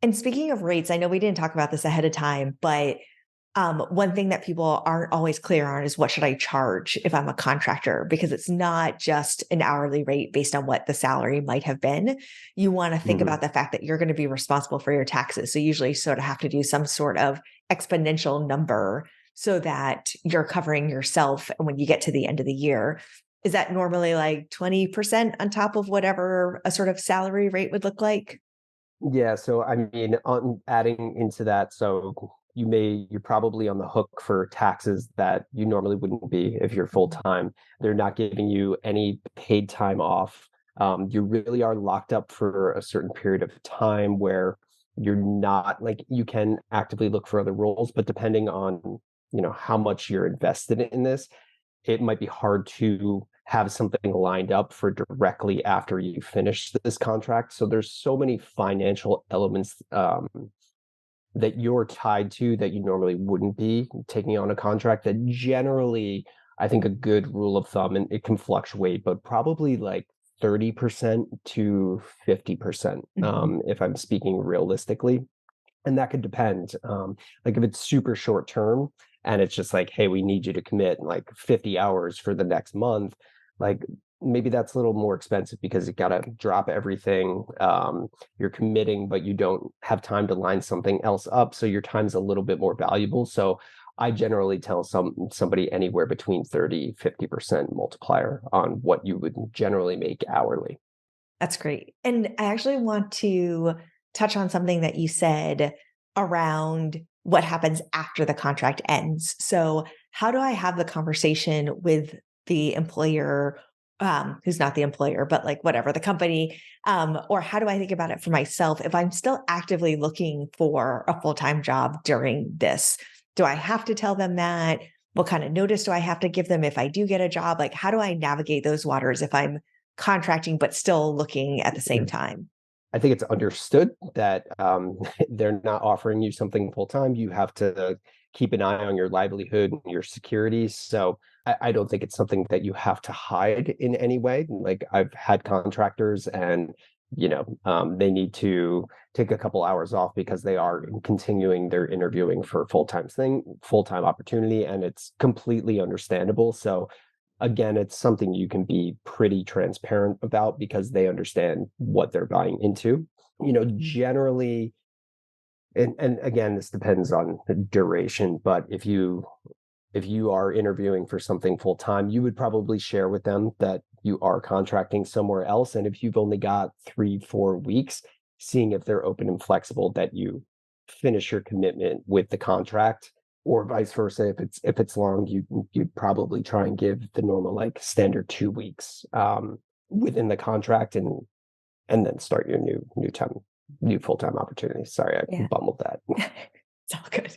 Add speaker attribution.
Speaker 1: And speaking of rates, I know we didn't talk about this ahead of time, but one thing that people aren't always clear on is what should I charge if I'm a contractor? Because it's not just an hourly rate based on what the salary might have been. You want to think
Speaker 2: Mhm.
Speaker 1: about the fact that you're going to be responsible for your taxes. So usually you sort of have to do some sort of exponential number so that you're covering yourself. And when you get to the end of the year, is that normally like 20% on top of whatever a sort of salary rate would look like?
Speaker 2: Yeah, so I mean, on adding into that, so you're probably on the hook for taxes that you normally wouldn't be if you're full
Speaker 1: Mhm.
Speaker 2: time. They're not giving you any paid time off. You really are locked up for a certain period of time where you're not like you can actively look for other roles, but depending on, how much you're invested in this, it might be hard to have something lined up for directly after you finish this contract. So there's so many financial elements that you're tied to that you normally wouldn't be taking on a contract that generally, I think a good rule of thumb, and it can fluctuate, but probably like 30% to 50%,
Speaker 1: Mhm.
Speaker 2: if I'm speaking realistically. And that could depend. Like if it's super short term and it's just like, hey, we need you to commit like 50 hours for the next month, like maybe that's a little more expensive because you got to drop everything. You're committing, but you don't have time to line something else up. So your time's a little bit more valuable. So I generally tell somebody anywhere between 30-50% multiplier on what you would generally make hourly.
Speaker 1: That's great. And I actually want to touch on something that you said around what happens after the contract ends. So, how do I have the conversation with the employer, who's not the employer, but like whatever the company, or how do I think about it for myself if I'm still actively looking for a full time job during this? Do I have to tell them that? What kind of notice do I have to give them if I do get a job? Like, how do I navigate those waters if I'm contracting, but still looking at the same time?
Speaker 2: I think it's understood that they're not offering you something full time. You have to keep an eye on your livelihood and your security. So I don't think it's something that you have to hide in any way. Like I've had contractors and they need to take a couple hours off because they are continuing their interviewing for a full time opportunity, and it's completely understandable. So again, it's something you can be pretty transparent about because they understand what they're buying into. Generally, and again, this depends on the duration, but if you are interviewing for something full time, you would probably share with them that you are contracting somewhere else. And if you've only got 3-4 weeks, seeing if they're open and flexible that you finish your commitment with the contract, or vice versa. If it's long, you'd probably try and give the normal like standard 2 weeks within the contract, and then start your new full time opportunity. Sorry, I
Speaker 1: Yeah.
Speaker 2: bumbled that.
Speaker 1: It's all good.